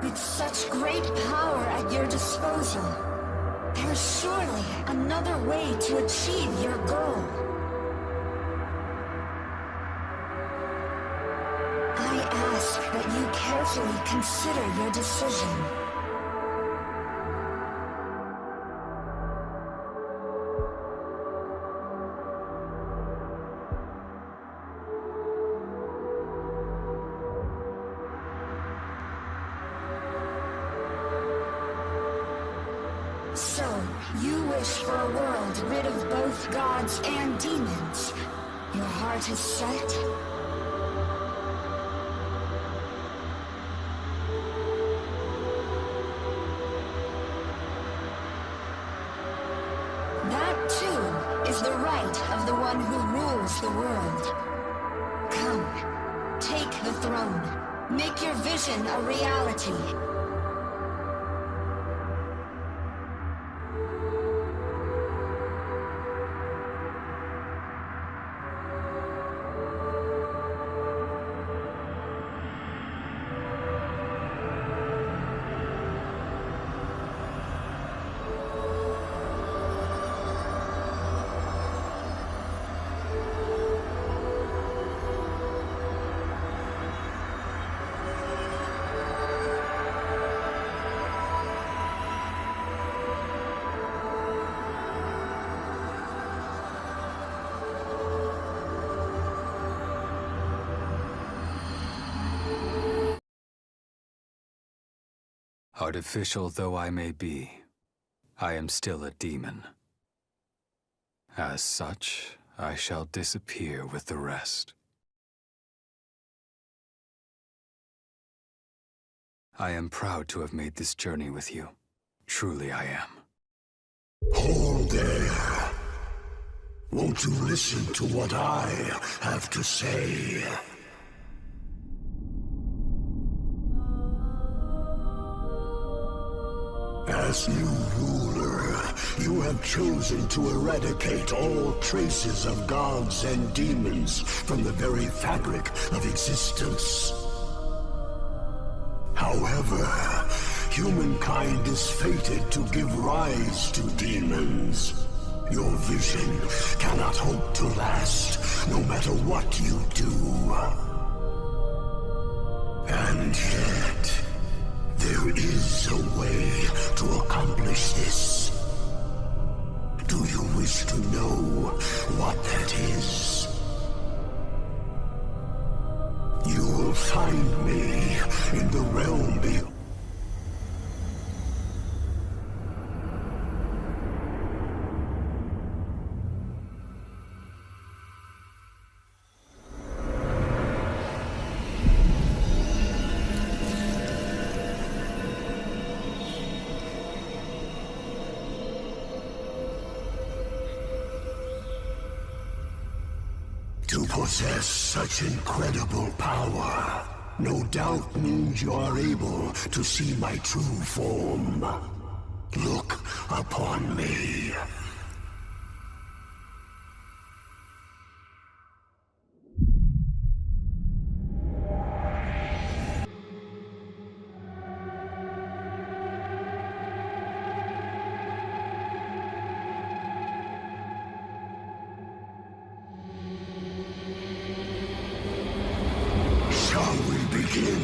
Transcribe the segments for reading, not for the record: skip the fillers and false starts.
With such great power at your disposal, there is surely another way to achieve your goal. I ask that you carefully consider your decision. So, you wish for a world rid of both gods and demons. Your heart is set? That, too, is the right of the one who rules the world. Come, take the throne. Make your vision a reality. Artificial though I may be, I am still a demon. As such, I shall disappear with the rest. I am proud to have made this journey with you. Truly I am. Hold there. Won't you listen to what I have to say? As new ruler, you have chosen to eradicate all traces of gods and demons from the very fabric of existence. However, humankind is fated to give rise to demons. Your vision cannot hope to last, no matter what you do. And yet, there is a way to accomplish this. Do you wish to know what that is? You will find me in the realm beyond. To possess such incredible power, no doubt means you are able to see my true form. Look upon me. Shall we begin?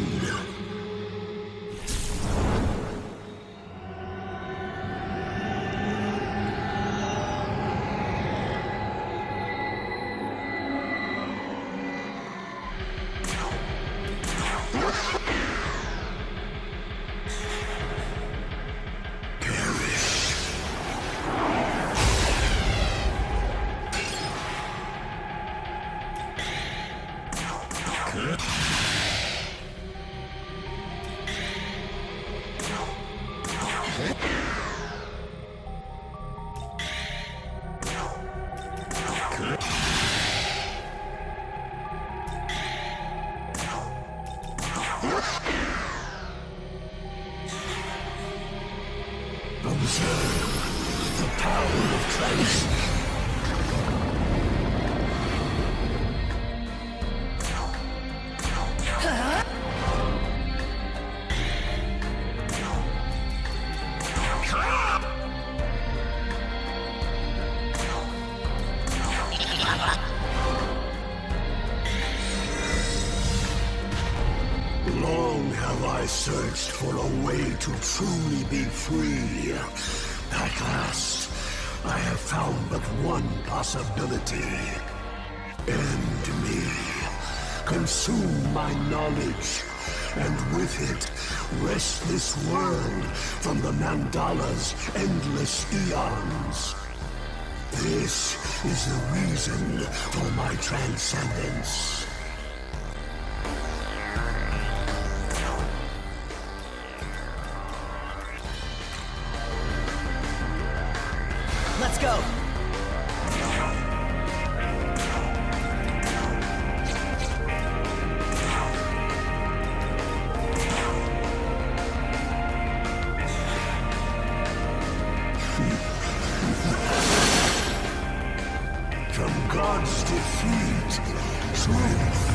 Observe the power of Christ. Long have I searched for a way to truly be free. At last, I have found but one possibility. End me. Consume my knowledge, and with it, wrest this world from the Mandala's endless eons. This is the reason for my transcendence. Let's go! From God's defeat, truth.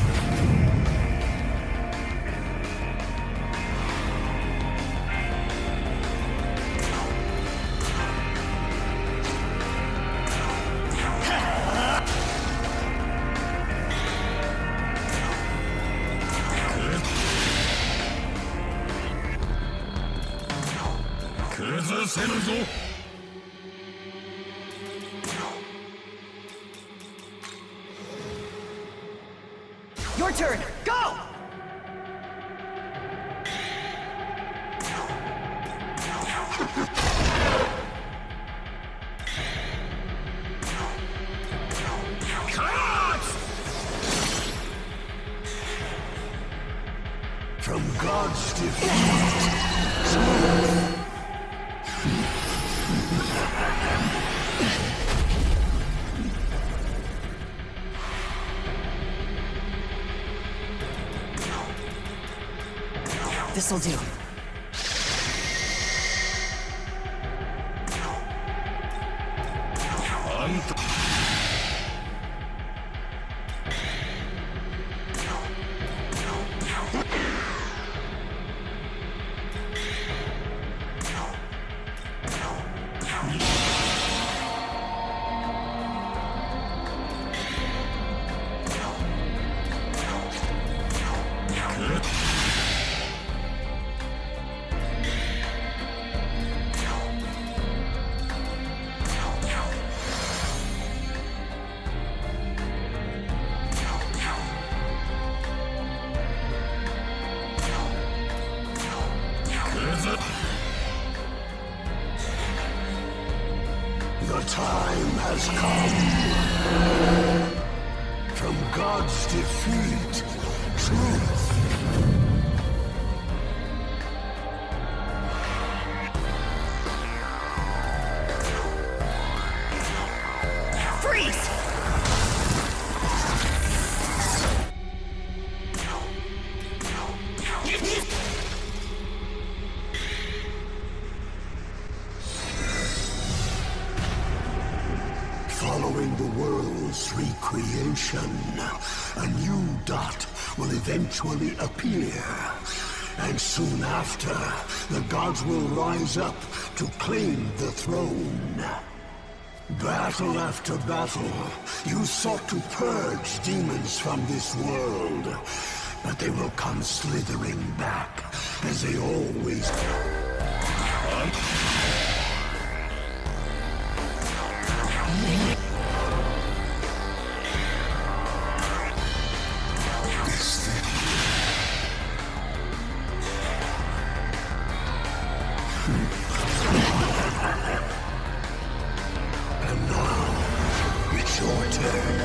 Your turn! Go! From God's defeat, truth. This'll do. The time has come. From God's defeat, truth. Freeze! Following the world's recreation, a new dot will eventually appear. And soon after, the gods will rise up to claim the throne. Battle after battle, you sought to purge demons from this world. But they will come slithering back, as they always do. And now, it's your turn.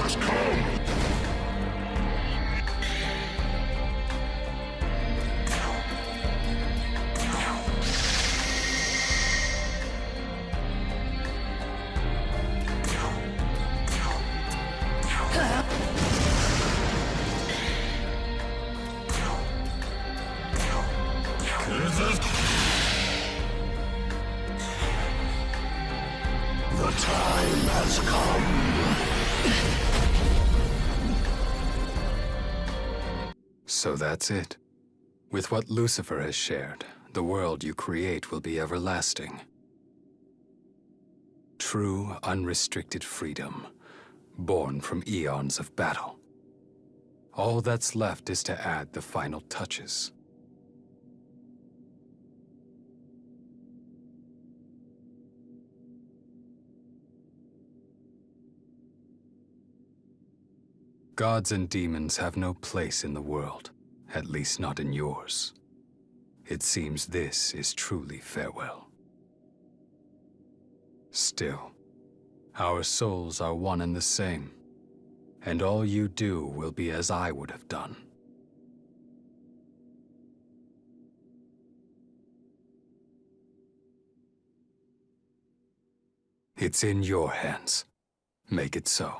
has come! The time has come. So that's it. With what Lucifer has shared, the world you create will be everlasting. True, unrestricted freedom, born from eons of battle. All that's left is to add the final touches. Gods and demons have no place in the world, at least not in yours. It seems this is truly farewell. Still, our souls are one and the same, and all you do will be as I would have done. It's in your hands. Make it so.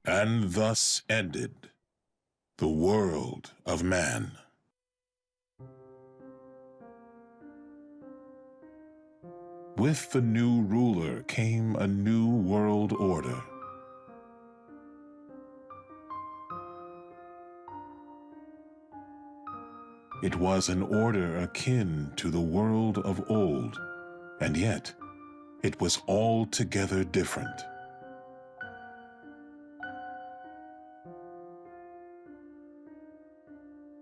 And thus ended the world of man. With the new ruler came a new world order. It was an order akin to the world of old, and yet it was altogether different.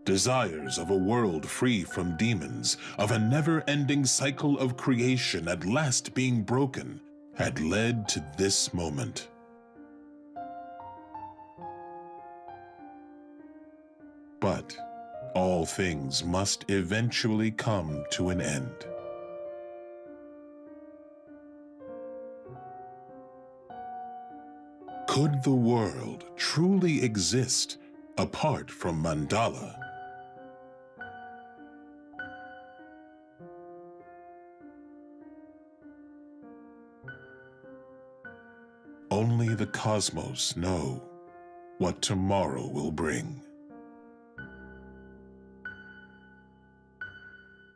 Desires of a world free from demons, of a never-ending cycle of creation at last being broken, had led to this moment. But all things must eventually come to an end. Could the world truly exist apart from Mandala? Only the cosmos know what tomorrow will bring.